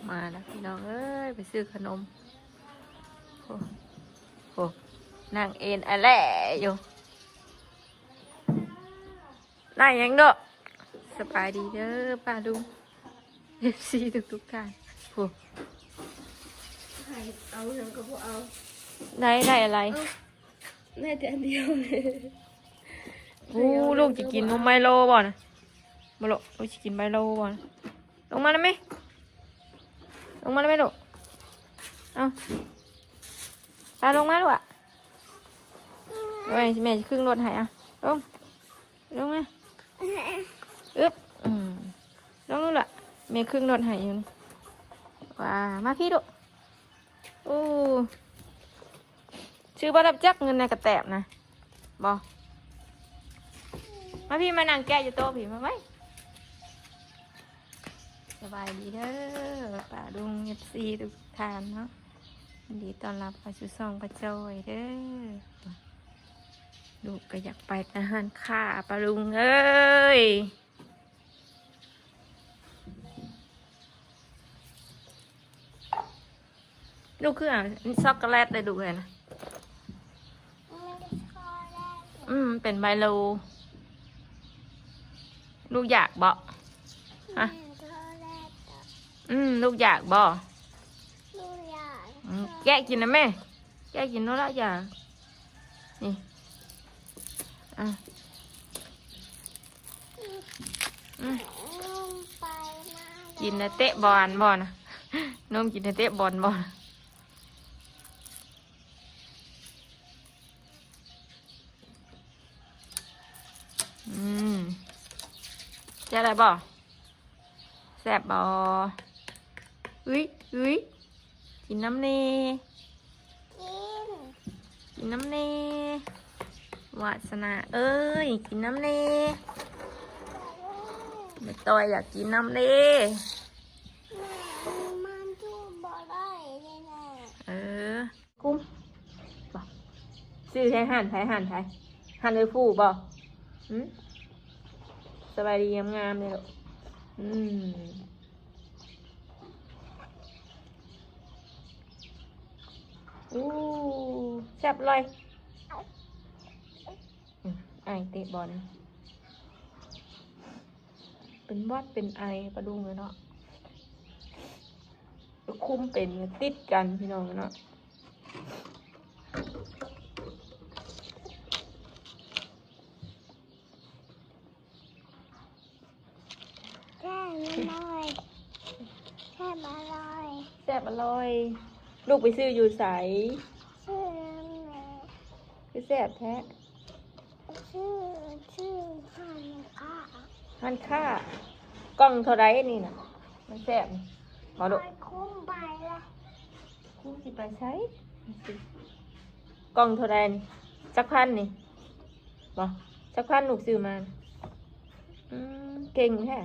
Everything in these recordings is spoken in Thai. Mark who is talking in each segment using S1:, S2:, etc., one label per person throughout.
S1: มาแล้วพี่น้องเอ้ยไปซื้อขนมโอ้โหนั่งเอ็นอะไรอยู่ได้ยังเด้อสบายดีเด้อป้าลุงFC ทุกท่านโอ้
S2: เอาอย่างก็พวกเอา
S1: ได้อะไร
S2: แม่แต่อันเดียวเลย
S1: โอ้ลูกจะกินนมไมโลบ่นะบ่ลูกจะกินไมโลบ่นะลงมาได้ไหมลงมาได้ไหมลูกเอาตาลงมาลูกอ่ะแม่จะครึ่งรถให้อ่ะลงมาอึ๊บลงนู่นละแม่ครึ่งรถให้อยู่ว้ามาพี่ลูกโอ้ชื่อบ่รับจักเงินในกระแตบนะบ่มาพี่มานั่งแกะอยู่โต๊ะพี่มาไว้สบายดีเด้อป้าดุงFCทุกท่านเนาะยินดีต้อนรับไปสู่ช่องป้าจอยเด้อลูกก็อยากไปทหารค่าป้าลุงเอ้ยลูกคืออ่ะช็อกโกแลตเลยดูเลยนะเป็นไมโลลูกอยากบ่ฮะลูกอยากบ่แกะกินนะแม่แกะกินโน้ละอย่านี่กินนะเตะบอลบ่นะนมกินนะเตะบอลบ่นะจะอะไรบ่แซ่บบ่อุ้ยกินน้ำเนกินน้ำเนวาสนาเอ้ยกินน้ำเนไม่ต่อยอยากกินน้ำเน
S2: มันจูบบ่ได้แน่
S1: กุ้มบ่ซื้อให้หั่นเลยฟูบ่สบายดีงามเลยลูกแซ่บเลยไอเตะบอลเป็นวัดเป็นไอประดุงเลยเนาะคุ้มเป็นติดกันพี่น้องเนาะ
S2: แซ่บอร่อย
S1: แซ่บอร่อยลูกไปซื้ออยู่ใส
S2: ชื่อ
S1: คือแซ่บแท้
S2: ชื่อ
S1: หันค่ากล้องเท่าไรนี่น่ะมันแซ่บมาดู
S2: คุ้มไปละ
S1: คุ้มสิไปใช้กล้องเท่าไรนี่จักพันนี่บ่จักพันลูกซื้อมาเก่งแท้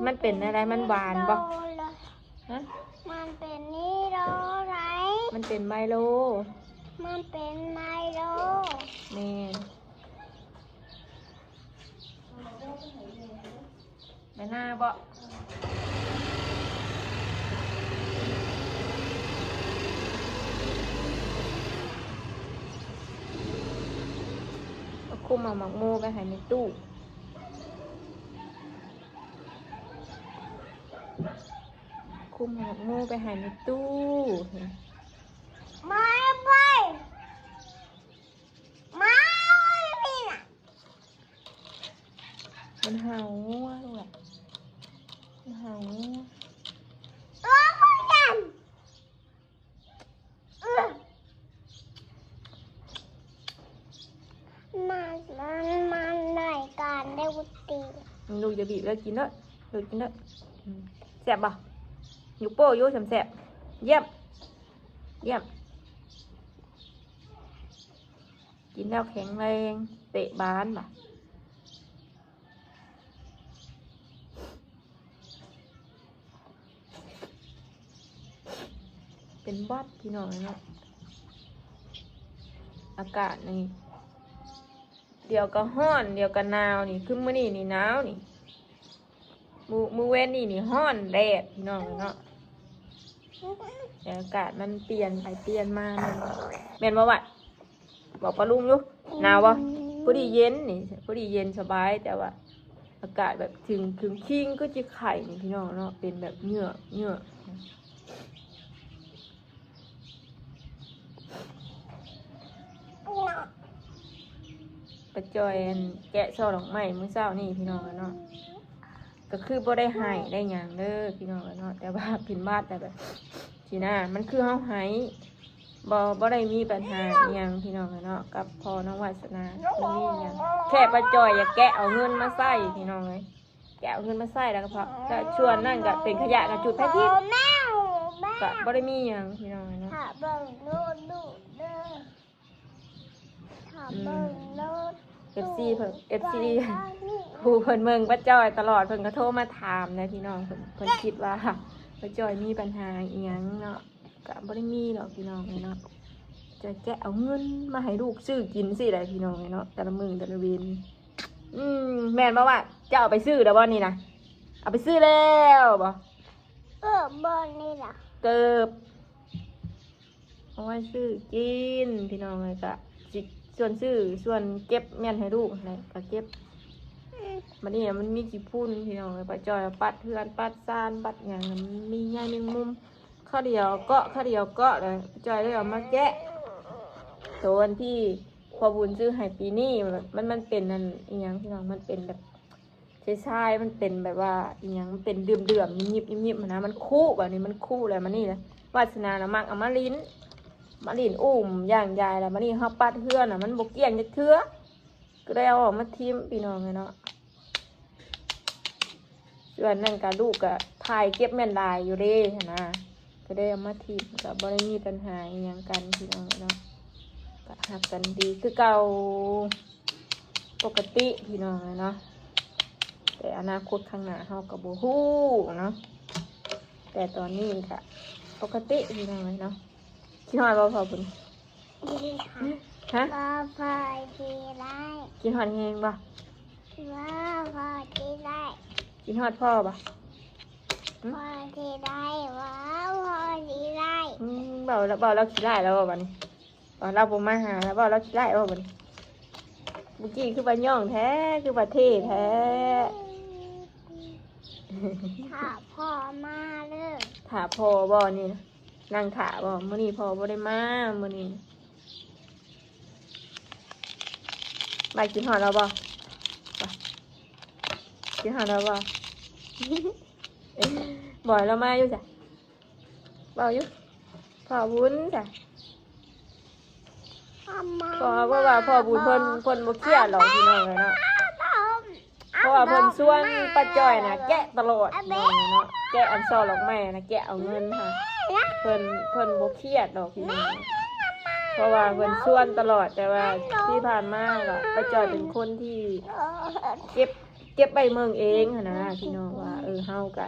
S1: มันเป็นอะไรมันหวานบ่ฮะ
S2: มันเป็นนี่โลไร
S1: มันเป็นไมโล
S2: มันเป็นไมโล
S1: แม่แม่หน้าบ่คุมเอาหมักโมไปให้ในตู้คุมหมักโมไปให้ในตู้
S2: มาไปมาพี่น่ะ
S1: มันเห่างัวลูกอ่ะมันเห่างัว
S2: ตัวคนกันมันรายการได้วุฒิ
S1: ลูกจะบีบแล้วกินด้วยลูกกินด้วยแซ่บป่ะยุกโป้ยุกแซ่บเยี่ยมกินแล้วแข็งแรงเตะบานป่ะเป็นวัดพี่น้องเนาะอากาศนี่เดี๋ยวก็ร้อนเดี๋ยวก็หนาวนี่ขึ้นมื้อนี่หนาวนี่ มือเว้นนี่ฮ้อนแดดพี่น้องเนาะแต่อากาศมันเปลี่ยนไปเปลี่ยนมาแม่นบ่วะบอกปลาลุงอยู่หนาวบ่พอดีเย็นนี่พอดีเย็นสบายแต่ว่าอากาศแบบถึงคิงก็จะไข่นี่พี่น้องเนาะเป็นแบบเหงื่อประจอยแกะซอดอกไม้มื้อเช้านี่พี่น้องเนาะก็คือบ่ได้หายได้หยังเด้อพี่น้องเนาะแต่ว่าผินบาดแต่แบบทีหน้ามันคือเฮาหายบ่ได้มีปัญหาอหยังพี่น้องเนาะกับพ่อน้องวาสนาบ่มีหยังแค่ประจอยอยากแกะเอาเงินมาใส่พี่น้องเอ้ยแกะเอาเงินมาใส่แล้วก็พอก็ชวนนั่นก็เป็นขยะกับจุดแพทิพย์ก็บ่ได้มีหยังพี่น้องเนาะ
S2: ถ้าเบิ่งโลดดูเด้อถ้าเบิ่งโลด
S1: FC เพิ่น FC ผู้เพิ่นเมืองป้าจอยตลอดเพิ่นก็โทรมาถามนะพี่น้องเพิ่นคิดว่าป้าจอยมีปัญหาอีหยังเนาะก็บ่ได้มีหรอกพี่น้องเนาะจะแกะเอาเงินมาให้ลูกซื้อกินสิได้พี่น้องเนาะแต่ละมื้อแต่ละเวนแม่นบ่ว่าจะเอาไปซื้อแล้วบ่นี่นะเอาไปซื้อแล้วบ่
S2: บนนี่ล่ะ
S1: เกิบเอาไว้ซื้อกินพี่น้องเลยก็สิส่วนซื้อส่วนเก็บแม่นให้ลูกอะไรก็เก็บมันนี่มันมีกี่พุ่นพี่น้องเลยป้าจอยปัดเทือนปัดซานปัดอย่างมันมีง่ายแมงมุมข้าวเดียวเกาะเลยป้าจอยเลยเอามาแกะตัวที่พอบุญซื้อให้ปีนี้มันเป็นนั่นอีหยังพี่น้องมันเป็นแบบใช่มันเป็นแบบว่าอีหยังมันเป็นเดือมยิบนะมันคู่แบบนี้มันคู่เลยมันนี่เลยวาสนานะมักเอามาลิ้นอุ้มย่างยายแล้วมันนี่เฮาปัดเทือนน่ะมันบกเกี่ยงจะเทือก็ได้เอาออกมาทิมพี่น้องเลยเนาะส่วนนั่นกับลูกก็ถ่ายเก็บแม่นลายอยู่เด้นะก็ได้เอามาทิมก็บ่ได้มีปัญหาอหยังกันพี่น้องเนาะก็หักกันดีคือเก่าปกติพี่น้องเลยเนาะแต่อนาคตข้างหน้าเฮาก็บ่ฮู้เนาะแต่ตอนนี้ค่ะปกติพี่น้องเลยเนาะกินหอดบ่พอบุญฮะ
S2: พอทีไร
S1: กินหอดแฮงบ่
S2: พอทีไร
S1: กินหอดพ่อบ่
S2: พอทีไรพอทีไร
S1: เบาเราขี้ไล่แล้วบ่บัดนี้เราบ่มาหาแล้วบ่เราขี้ไล่บ่บัดนี้เมื่อกี้คือบ่ย่องแท้คือบ่เท่แท้
S2: ถ้าพ่อมาเด้อ
S1: ถ้าพ่อบ่นี่นะนั่งถ่าบ่มื้อนี้พ่อบ่ได้มามื้อนี้ไปกินหอดแล้วบ่ไปกินหอดแล้วบ่บ่อยเรามาอยู่จ้ะบ่อยู่พ่อบุญจ้ะพ่อว่าพ่อบุญเพิ่นบ่เครียดหรอกพี่น้องเนาะเพราะว่าเพิ่นชวนป้าจ้อยน่ะแกะตลอดเนาะแกะอันซอดอกไม้น่ะแกะเอาเงินค่ะเพิ่นบ่เครียดดอกพี่น้องเพราะว่าเพิ่นชวนตลอดแต่ว่าที่ผ่านมาก็ป้าจ้อยเป็นคนที่เก็บใบเมืองเองหั่นนะพี่น้องว่าเฮาก็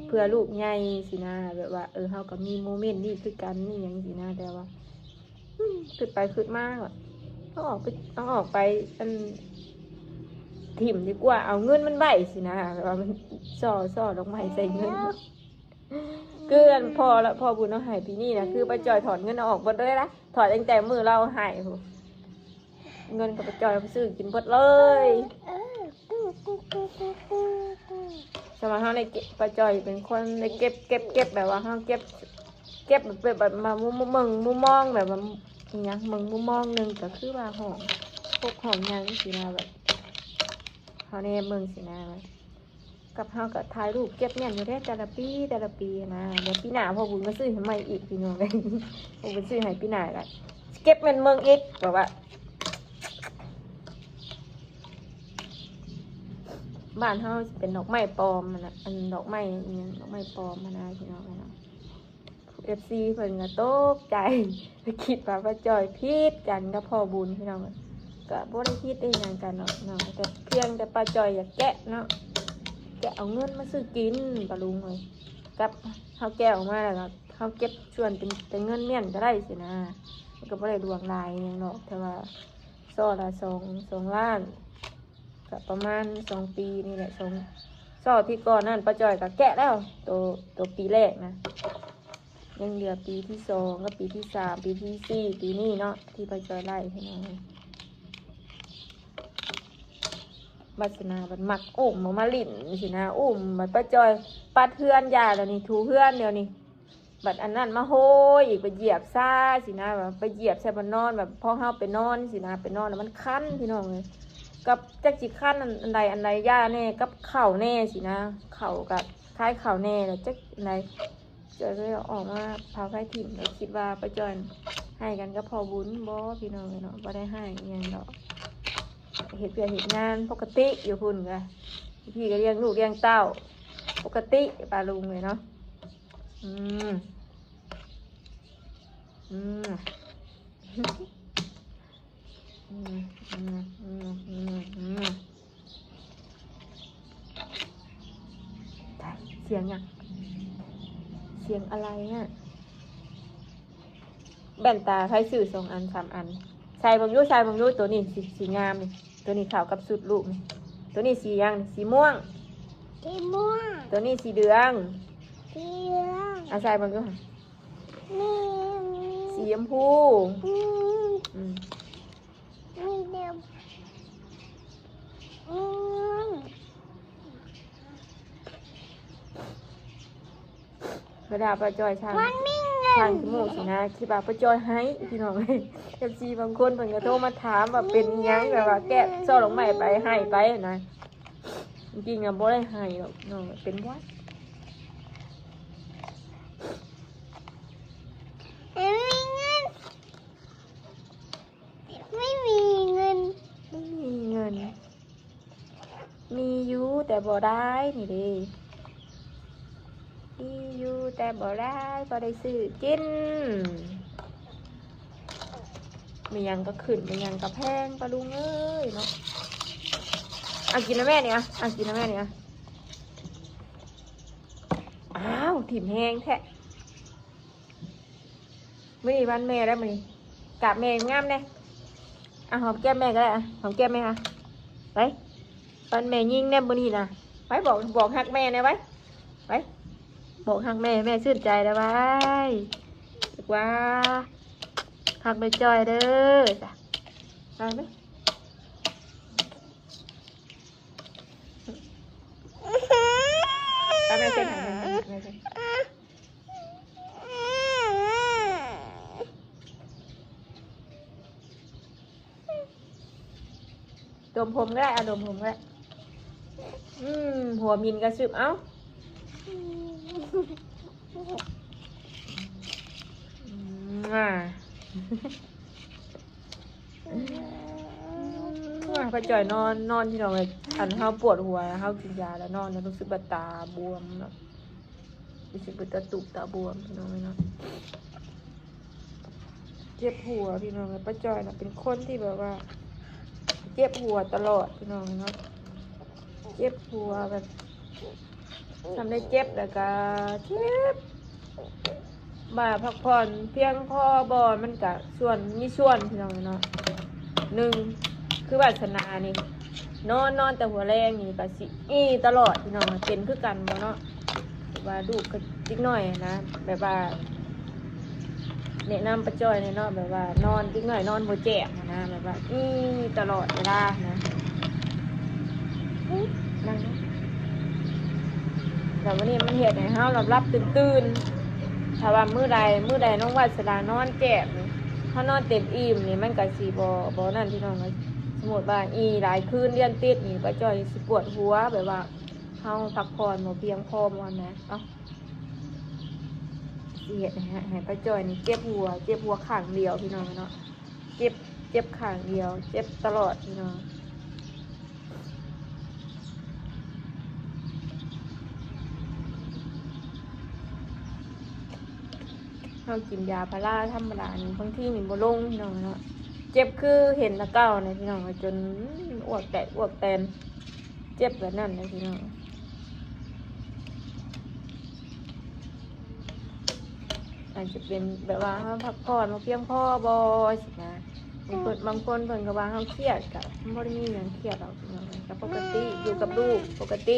S1: เพื่อลูกใหญ่สินะแบบว่าเฮาก็มีโมเมนต์นี้คือกันนี่หยังสินะแต่ว่าขึ้นไปขึ้นมาก็ต้องออกไปอันถิ่มดีกว่าเอาเงินมันใบสินะแบบว่ามันซ่อดอกไม้ใส่เงินเกินพอบุญเอาหายปีนี้นะคือป้าจอยถอนเงินเอาออกหมดเลยนะถอนตั้งแต่มือเราหายเงินกับป้าจอยไปซื้อกินหมดเลยสมัยเขาในป้าจอยเป็นคนในเก็บแบบว่าเขาเก็บแบบมามุมองแบบว่าอย่างเงี้ยมุมองหนึ่งก็คือว่าหอมพวกหอมยังสินะแบบเขาในเมืองสินะกับเขากับถ่ายรูปเก็บเงินอยู่ได้แต่ละปีนะเดี๋ยวปีหน้าพอบุญก็ซื้อให้ใหม่อีกพี่น้องเลยพอบุญซื้อให้ปีหน้าละเก็บเงินเมืองอีกแบบว่าบ้านเขาเป็นดอกไม้ปลอมมันนะอันดอกไม้เนี่ยดอกไม้ปลอมมันนะพี่น้องนะFC เพิ่นก็ตกใจไปคิดว่าป้าจอยผิดกันกับพ่อบุญพี่น้องก็บ่ได้คิดได้หยังกันเนาะแต่เพียงแต่ป้าจอยอยากแกะเนาะแกะเอาเงินมาซื้อกินปลาลุงเลยกับเขาแกะออกมาแล้วก็เขาเก็บส่วนเป็นเงินเมี่ยนก็ได้สินะมันก็บ่ได้ดวงลายอย่างเนาะแต่ว่าซ่อละ2 ล้านก็ประมาณ2 ปีนี่แหละ2 สอบที่ก่อนนั่นป้าจอยก็แกะแล้วตัวปีแรกนะยังเหลือปีที่สองกับปีที่สามปีที่สี่ปีนี้เนาะที่ป้าจอยไล่ให้น้องบัสนาบัดมักอุ้มมาลิ่นสินะอุ้มบัดป้าจอยปัดเพื่อนยาแล้วนี่ถูเพื่อนเดียวนี่บัดอันนั้นมาโหยอีกไปเหยียบซ่าสินะแบบไปเหยียบใส่บนนอนแบบพ่อเฮาไปนอนสินะไปนอนแล้วมันคันพี่น้องเลยกับจักจิคันอันใดย่าแน่กับเข่าแน่สินะเข่ากับคล้ายเข่าแน่แล้วจักอันใดจอยเลยออกมาพาไฟถิ่นแล้วคิดว่าป้าจอยให้กันก็พอบุญบ่พี่น้องเลยเนาะบ่ได้ให้อยังดอกเหตุเพื่อเหตุงานปกติอยู่พุ่นไงพี่ก็เลี้ยงลูกเลี้ยงเต้าปกติปลาลุงเลยเนาะอืมอืมอืมอืมอืมอืมอืมเสียงยังเสียงอะไรเนี่ยแว่นตาใช้สื่อ2 อัน 3 อันชายบางยุชายบางยุตัวนี้สีงามนี่ตัวนี้ขาวกับสุดลูกนี่ตัวนี้สียังสีม่วง
S2: สีม่วง
S1: ตัวนี้สีเหลือง
S2: สีเหลือง
S1: อาชายบางยุค่ะ
S2: นี่
S1: สีชมพู
S2: อืมนี่เดียว
S1: เวลาป้าจอยช่างจมูกสินะคิดว่าป้าจอยให้พี่น้องเลยFCบางคนเพิ่นก็โทรมาถามว่าเป็นยังแบบว่าแกะซ่อลงใหม่ไปให้ไปนะจริงๆอ่ะบ่ได้ให้หรอกน้องเป็นวัด
S2: ไม่มีเงิน
S1: มีอยู่แต่บ่ได้นี่เด้มีอยู่แต่บ่ได้ซื้อกินมียังก็ขึ้นมียังก็แพงปะลุงเอ้ยเนาะกินนะแม่เนี่ยกินนะแม่เนี่ยอ้าวถิ่มแห้งแท้ไม่มีวันแม่แล้วมั้ยกราบแม่งามแน่หอมแก้มแม่ก็ได้หอมแก้มแม่ค่ะไปวันแม่ยิ่งแน่มื้อนี้นะไปบอกฮักแม่แน่ไปบอกฮักแม่ชื่นใจแล้วไว้ว่าฮักไปจอยเด้อจ้ะไปไหมไปแม่เส้นหายแม่เส้นดมผมก็ได้ดมผมก็ได้หัวมินกระสืบเอ้าป้าจ่อยนอนที่เราเลยอันเฮาปวดหัวเฮากินยาแล้วนอนแล้วรู้สึกว่าตาบวมแบบรู้สึกว่าตาบวมพี่น้องเลยเนาะเจ็บหัวพี่น้องเลยป้าจ่อยนะเป็นคนที่แบบว่าเจ็บหัวตลอดพี่น้องเนาะเจ็บหัวแบบทำได้เจ็บแล้วก็เจ็บมาพักผ่อนเพียงพอบอมันกะส่วนพี่น้องเนาะ1คือวาสนานี่นอนแต่หัวแรงนี่ก็สิตลอดพี่น้องเป็นคือกันบ่เนาะว่าดูก็จิกหน่อยนะแบบว่าแนะนำป้าจ้อยเนาะแบบว่านอนจิกหน่อยนอนบ่แจ่มนะแบบว่าตลอดเวลานะนั่งแต่วันนี้มันเฮ็ดให้เฮารับตื่นถ้าว่ามื้อใดน้องวาสนานอนแจ่มถ้านอนเต็มอิ่มนี่มันก็สิบ่นั่นพี่น้องสมมุติว่าหลายคืนเรียนติดนี่ป้าจ้อยสิปวดหัวแบบว่าเฮาพักผ่อนบ่เพียงพอมันนะสิเฮ็ดให้ป้าจ้อยนี่เจ็บหัวข้างเดียวพี่น้องเนาะเจ็บข้างเดียวเจ็บตลอดพี่น้องเฮากินยาพาราธรรมดานี่บางทีนี่บ่ลงพี่น้องเนาะเจ็บคือเห็นตะเก้าเนี่ยพี่น้องจนอ้วกแตนเจ็บแบบนั้นนะพี่น้องอาจจะเป็นแบบว่าเขาพักผ่อนมาเพียงพอบอสินะบางคนเพิ่นก็ว่าเขาเครียดกับบ่ได้มีหยังเครียดหรอกพี่น้องก็ปกติอยู่กับลูกปกติ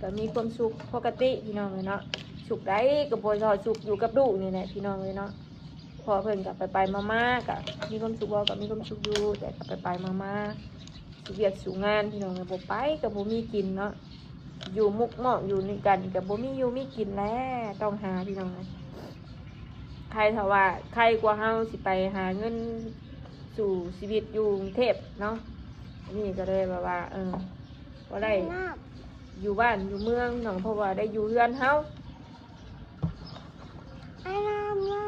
S1: ก็มีความสุขปกติพี่น้องเลยเนาะสุขได้ก็บ่ทอสุขอยู่กับลูกนี่แหละพี่น้องเลยเนาะพอเพิ่นก็ไปมาๆก็มีความสุขบ่ก็มีความสุขอยู่แต่ก็ไปมาๆสิเวียกสู่งานพี่น้องเลยบ่ไปก็บ่มีกินเนาะอยู่มุกหม้ออยู่ในกันก็บ่มีอยู่มีกินแล้วต้องหาพี่น้องเลยใครถ้าว่าใครกว่าเฮาสิไปหาเงินสู่ชีวิตอยู่กรุงเทพเนาะนี่ก็เลยแบบว่าบ่ได้อยู่บ้านอยู่เมืองน้องเพราะว่าได้อยู่เรือนเฮา
S2: ไอ้น้ำไม่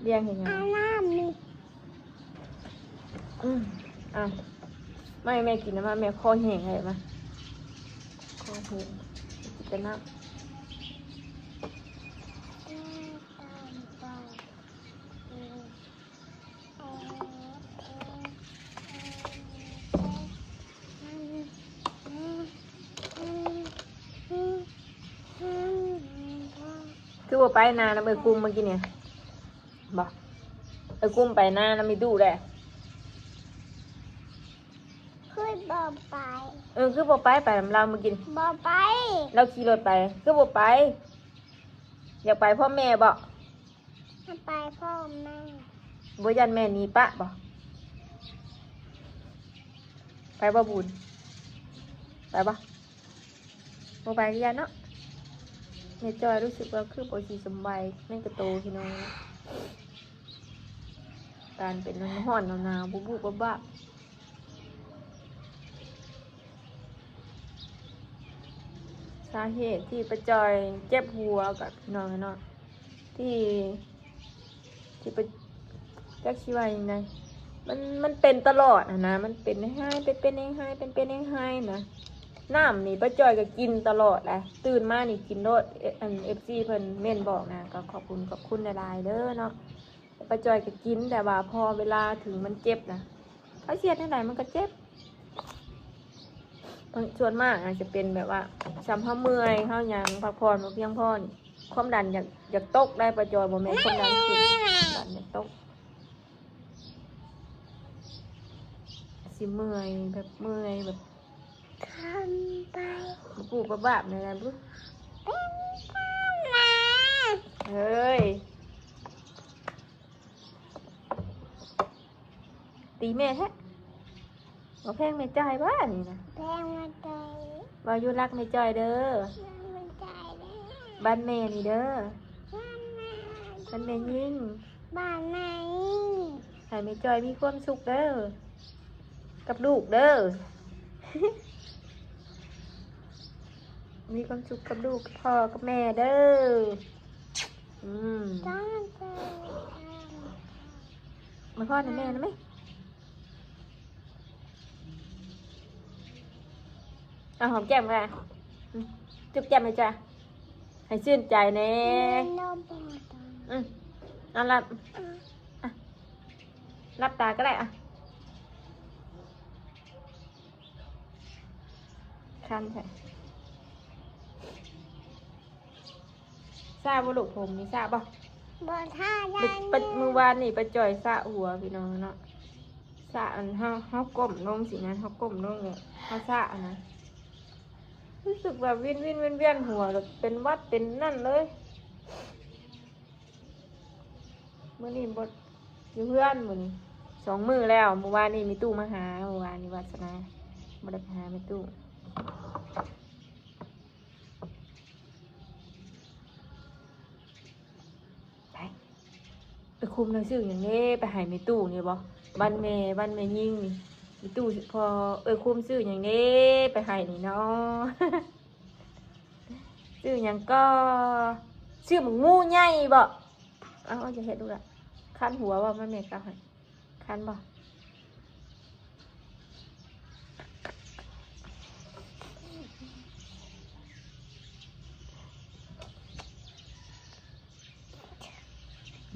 S1: เลี้ยงเห็นไง
S2: ไอ้น้ำนี่
S1: อ่ะไม่แม่กินนะมาแม่คอแห้งไงมาคอแห้งกินแต่น้ำคือว่าไปนาแล้วไปกุ้มเมื่อกี้เนี่ยบอกไปกุ้มไปนาแล้วมีดูแหละ
S2: คือบ่ไป
S1: คือบ่ไปนำเราเมื่อกี้
S2: บ่ไป
S1: เราขี่รถไปคือบ่ไป อยากไปพ่อแม่บ่
S2: ไปพ่อแม่
S1: บ่ยันแม่หนีปะบ่ไปบ่บุญไปบ่บ่ไปก็ยันเนาะแม่จอยรู้สึกว่าคือบ่สิสำบายแม่งกระโตพี่น้องการเป็นร้อนหนาวบุบบ้าสาเหตุที่ประจอยเจ็บหัวกับพี่น้องเนาะที่ไปจักชีวายังไงมันเป็นตลอดนะมันเป็นให้เป็นให้นะน้ำนี่ป้าจอยก็กินตลอดแหละตื่นมานี่กินโดดFC เพิ่นเม่นบอกนะก็ขอบคุณหลายๆเด้อเนาะป้าจอยก็กินแต่ว่าพอเวลาถึงมันเจ็บนะเขาเสียดเท่าไหร่มันก็เจ็บส่วนมากอาจจะเป็นแบบว่าซ้ำเฮาเมื่อยเฮาหยังพักผ่อนบ่เพียงพอนี่ความดันอยากตกได้ป้าจอยบ่แม่นความดันขึ้นดันอยากตกสิเมื่อยแบบ
S2: ทำไป
S1: ปูบาบในอะไรบุ๊
S2: นะ
S1: เฮ้ยตีแม่แท้บอกแพงไม่จ่ายบ้านี่นะ
S2: แพงมาใจ
S1: บอกอยู่รักไม่จ่ายเด้อ
S2: มันใจได้
S1: บ้านแม่นี่เด้อ
S2: บ้านไหน
S1: บ้านแม่ยิ่ง
S2: บ้านไหน
S1: ให้ไม่จ่ายมีความสุขเด้อกับลูกเด้อ มีความสุขกับลูกกับพ่อกับแม่เด้อ
S2: ต้องใจ
S1: มาพ่อนะแม่นะไหมเอาหอมแก้มกันจุ๊บแก้มเลยจ้ะให้ชื่นใจแน่เอารับตาก็ได้อ่ะคันใช่ทราบว่าลูกผมนี่ทราบป่ะ
S2: บ่ท่าได้
S1: มือวานนี่ไปจ่อยสะหัวพี่น้องเนาะสะอันเฮาก้มลงสินะเฮาก้มลงเนี่ยเฮาสะนะรู้สึกแบบเวียนหัวแบบเป็นวัดเป็นนั่นเลยมื้อนี้บ่อยู่เพื่อนมื้อนี้2 มื้อแล้วเมื่อวานนี่มีตู้มาหาเมื่อวานนี่วาสนาบ่ได้ไปหาแม่ตู้ไปคุมหนังสืออย่างนี้ไปหายในตู้นี่บ่บ้านแม่ยิ่งนี่ในตู้พอคุมซื้ออย่างนี้ไปหายนี่เนาะ ซื้ออย่างก็ซื้อหมูงูใหญ่บ่เอาจะเห็นดูละคันหัวว่ามันแม่กะให้คันบ่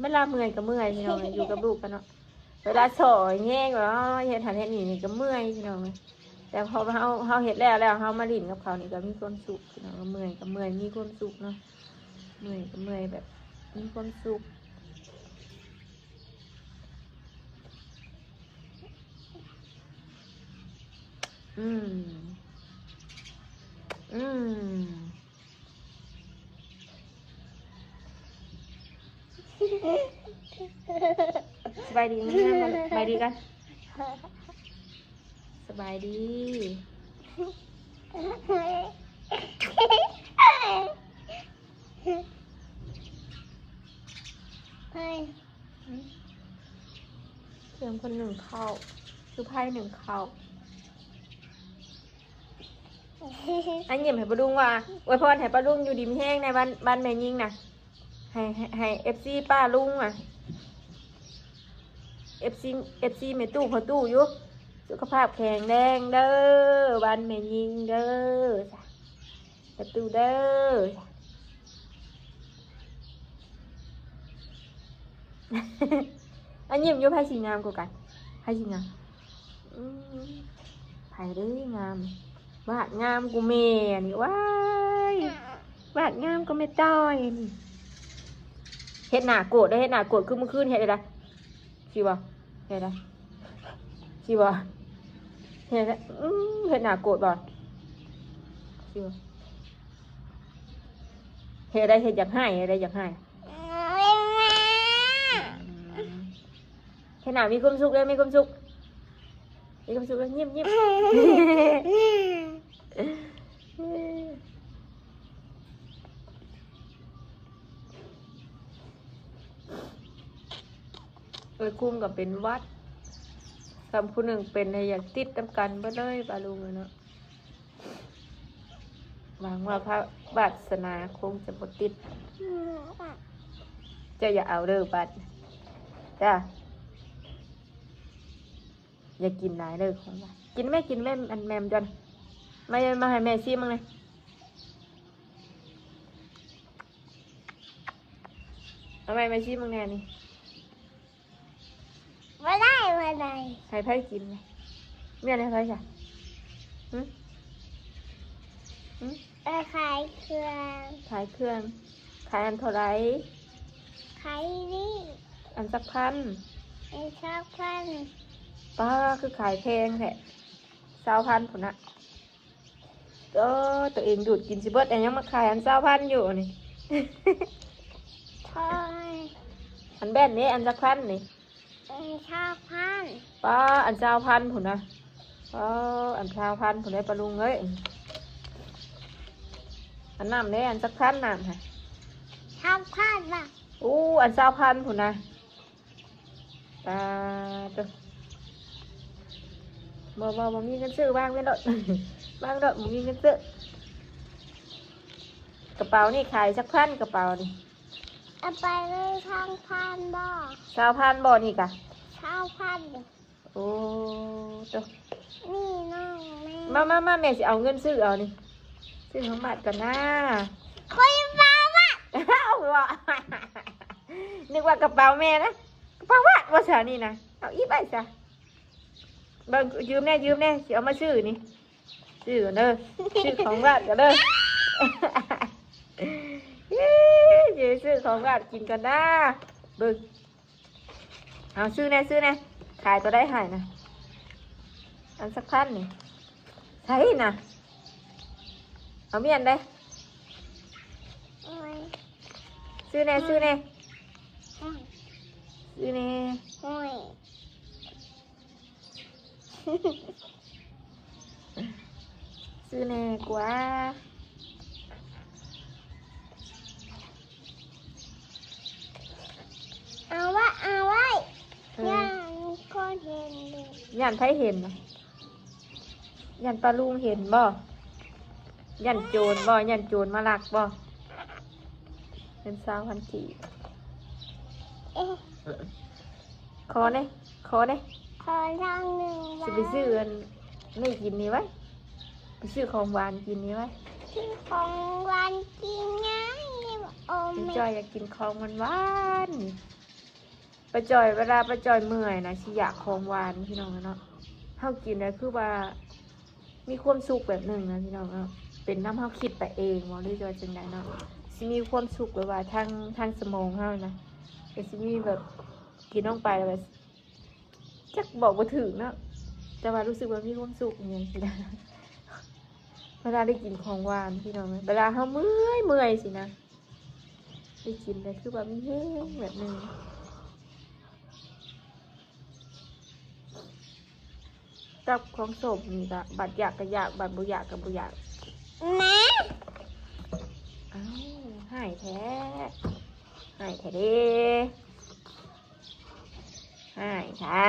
S1: เวลาเมื่อยก็เมื่อยพี่น้องอยู่กับลูกกันเนาะเวลาสอยแง่งแล้วเฮ็ดหันเฮ็ดนี่ก็เมื่อยพี่น้องแต่พอเฮาเฮ็ดแล้วเฮามาลิ้นกับเขานี่ก็มีความสุขพี่น้องก็เมื่อยมีความสุขเนาะเมื่อยก็เมื่อยแบบมีความสุข อืมอืมสบายดีงามๆก่อนสบายดีกันสบายดี
S2: เฮ้ย
S1: เสียงคนหนึ่งเข้าคือไพ่หนึ่งเข้าอันยิ้มให้ปะลุงว่าอวยพรให้ปะลุงอยู่ดีมีแห้งในบ้านแม่ยิงน่ะให้เอฟซีป้าลุงอ่ะเอฟซีแม่ตู้พอตู้อยู่สุขภาพแข็งแรงเด้อบ้านแม่ยิงเด้อประตูเด้อ อันยิ้มอยู่ไพ่สีงามกว่ากันไพ่สีงามอืมไพ่เด้องามบาดงามกูเมนี่ว้ายบาดงามก็ไม่ต้อยนี่เฮ็ดหน้าโกรธได้เฮ็ดหน้าโกรธคือเมื่อคืนเฮ็ดได้สิบ่เฮ็ดได้สิบ่เฮ็ดได้เฮ็ดหน้าโกรธบ่สิบ่เฮ็ดได้เฮ็ดอยากให้เฮ็ดได้อยากให้เฮ็ดหน้ามีความสุขเด้อมีความสุขมีความสุขแล้วยิ้มยิ้ม คุ้มกับเป็นวัดคำผู้หนึ่งเป็นในอย่างติดตำกันบ่เลยบาลุงเนาะหวังว่าพระบาสนาคงจะบ่ติดจะอย่าเอาเด้อบัดจ้าอย่ากินหลายเด้อของว่ากินแม่อันแมมจันไม่มาให้แม่ชิมมั้งเลยเอาแม่ชิมมั้งแน่นี่
S2: ไม่ได้
S1: ใครไพ่กินไหมเมียอะไรไพ่จ้ะ
S2: ขายเครื่อง
S1: ขายเครื่องขายอันเท่าไร
S2: ขายนี่
S1: อันสักพัน
S2: ไอ้ชอบพัน
S1: ป้าคือขายแพงแท้20,000พุ่นน่ะตัวเองดูดกินสิเบิดแต่ยังมาขายอัน20,000อยู่นี่
S2: ทอย
S1: อันแบนนี้อันสักพันนี่
S2: ไอ้ชอบพัน
S1: ป้าอัน20,000พุ่นน่ะอัน20,000พุ่นได้ปลาลุงเอ้ยอันน้ำนี้อันสักพันน้ำค่ะ
S2: ชอบพันล่ะ
S1: อัน20,000พุ่นน่ะตาตัวบ่มีเงินซื้อบ้างไม่ดอก บ้างดอกบ่มีเงินซื้อกระเป๋านี่ขายสักพันกระเป๋านี่
S2: เอาไปเลยทางพันบ่
S1: 20,000บ่นี่กะ
S2: ชอบพัน
S1: โอ้ตัว
S2: นี่น้องแม่
S1: มาแม่สิเอาเงินซื้อเอานี่ซื้อของบาทก่อนนะ
S2: คุยมาว่า
S1: เอาบ่ นึกว่ากระเป๋าแม่นะกระเป๋าบาทว่าซะนี่นะเอาอีไปซะเบิ่งยืมแน่สิเอามาซื้อนี่ซื้อก่อนเด้อซื้อของบาทก่อนเด้อ เดี๋ยวซื้อของบาทกินกันนะเบิ่งเอาซื้อแน่ขายตัวได้หายนะอันสักพันนี่ใช่นะเอาเมียนได้
S2: โอ้ย
S1: ซื้อแน่
S2: โอ้ย โอ้ย
S1: ซื้อแน่กว่า
S2: เอาไว้ยังก็เห็นเลย
S1: ยันไผเห็นนะยันปลาลุงเห็นบ่ยันโจรบ่ยันโจรมาลักบ่เป็น20,000กีบ
S2: เอ๊ะ
S1: ขอเน่
S2: ขอทางหนึ่ง
S1: สิไปซื้ออันไม่กินนี่ไว้ไปซื้อของหวานกินนี่ไว้
S2: ชื่อของวันกินไงโอ้
S1: ป้า
S2: แม่
S1: จอยอยากกินของหวานๆป้าจอยเวลาป้าจอยเมื่อยนะสิอยากของหวานพี่น้องเนาะเฮากินแล้วคือว่ามีความสุขแบบหนึ่งนะพี่น้องเนาะเป็นน้ำเฮาคิดไปเองบ่หรือจะจังไดเนาะสิมีความสุขแบบว่าทางสมองเฮานะก็สิมีแบบกินลงไปแล้วแบบจักบอกบ่ถึงเนาะ แต่ว่ารู้สึกว่ามีความสุขอย่างนี้สินะเวลาได้กินของหวานพี่น้องเวลาเขาเมื่อยสินะได้กินแต่คือแบบมีแห้งแบบหนึงกับของสมนี่ก็บัดอยากก็อยากบัดบุอยากก็บุอยาก
S2: แม่
S1: อ้าวหายแท้หายแท้เด้หายแท้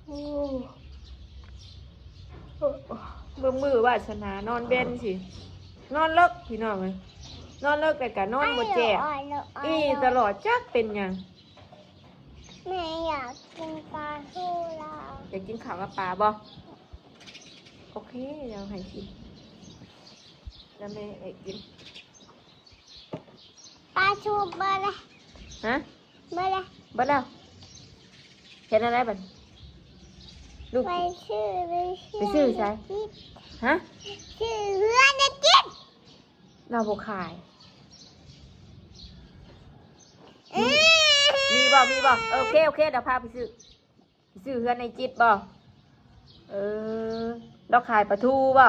S1: โอ้เบิ่งมือวาสนานอนเบนสินอนเลิกพี่น้องเลยนอนเลิกแต่กะนอนบ่แจ่อีตลอดจักเป็นหยัง
S2: แม่อยากกินปลาทูลา
S1: อยากกินข้าวกับปลาบ่โอเคเดี๋ยวให้กินแล้วแม่ให้กิน
S2: ปลาทูเบอร์เลย
S1: ฮะ
S2: เบอร์เลย
S1: บ่แล้วเห็นอะไรบัดลูก
S2: ไปชื่อ
S1: ไปซื้อใช่ ฮะ
S2: ชื่อเพื่อนนะจิ๊บ
S1: เราบ่ขาย
S2: อืม
S1: มีบ่โอเคเดี๋ยวพาไปซื้อเฮือนในจิตบ่เราขายปลาทูบ่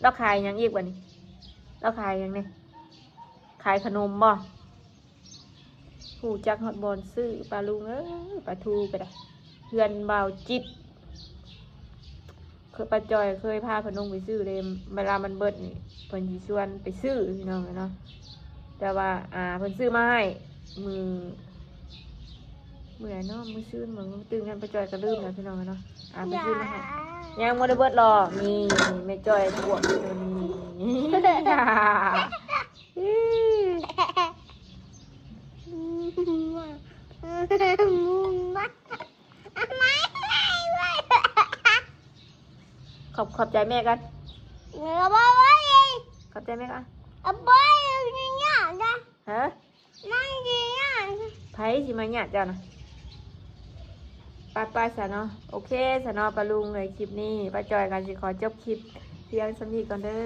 S1: เราขายหยังอีกวะนี่เราขายหยังนี่ขายขนมบ่หูจักฮอดบอลซื้อปลาลุงปลาทูไปได้เฮือนเบาจิตเคยป้าจอยเคยพาพนงไปซื้อเลยเวลามันเบิดนี่เพิ่นสิชวนไปซื้อพี่น้องเนาะแต่ว่าเพิ่นซื้อมาให้มือไหนเนาะมือซื้อมือตื่นกันป้าจอยก็ลืมแล้วพี่น้องเนาะไปซื้อมาให้ยังบ่ได้เบิดหรอกนี่แม่จอยบวกอยู่นี่ขอบใจแม่กัน
S2: เนื้อบ้าบ้าเอง
S1: ขอบใจแม่กัน
S2: บ้าอย่างนี้นะ
S1: ฮะ
S2: นั่งดีนะ
S1: ไผสิมาหยาดเจ้านะป้าสะเนาะโอเคสะเนาะปลาลุงเลยคลิปนี้ป้าจอยกันสิขอจบคลิปเพียงสำนีก่อนเด้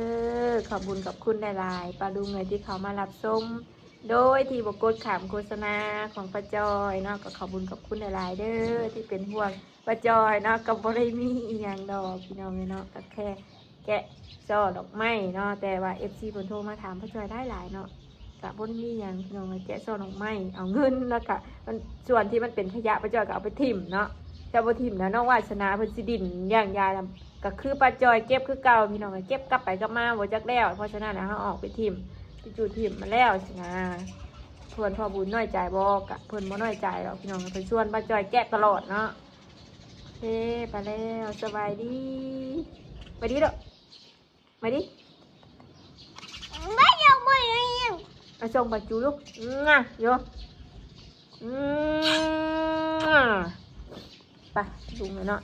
S1: อขอบคุณกับคุณหลายๆปลาลุงเลยที่เขามารับชมโดยที่บกดขามโฆษณาของป้าจอยเนาะก็ขอบคุณกับคุณหลายๆเด้อที่เป็นห่วงป้าจอยเนาะกับบ่ได้มีอีหยังดอกพี่น้องเนาะก็แค่แกะช่อดอกไม้เนาะแต่ว่า FC เพิ่นโทรมาถามป้าจอยได้หลายเนาะกับบนมีอย่างพี่น้องแกะซ่อนออกไม้เอาเงินแล้วก็มันส่วนที่มันเป็นขยะป้าจอยก็เอาไปทิ่มเนาะแต่บ่ทิ่มนะน้องวาสนาเพิ่นสิดินอย่างยาดำก็คือป้าจอยเก็บคือเก่าพี่น้องเก็บกลับไปกลับมาบ่จักแล้วเพราะฉะนั้นนะเฮาออกไปทิ่มไปจุดทิ่มมาแล้วสินะเพิ่นพ่อบุญน้อยใจบ่กะเพิ่นบ่น้อยใจหรอกพี่น้องเพิ่นชวนป้าจอยแกะตลอดเนาะโอเคไปแล้วสบายดีไปดิเด้อมาดิ
S2: ไม่ยอมไม่ยัง
S1: เอาส่งปัจจุลูกง่ะโยไปลุงเลยเนาะ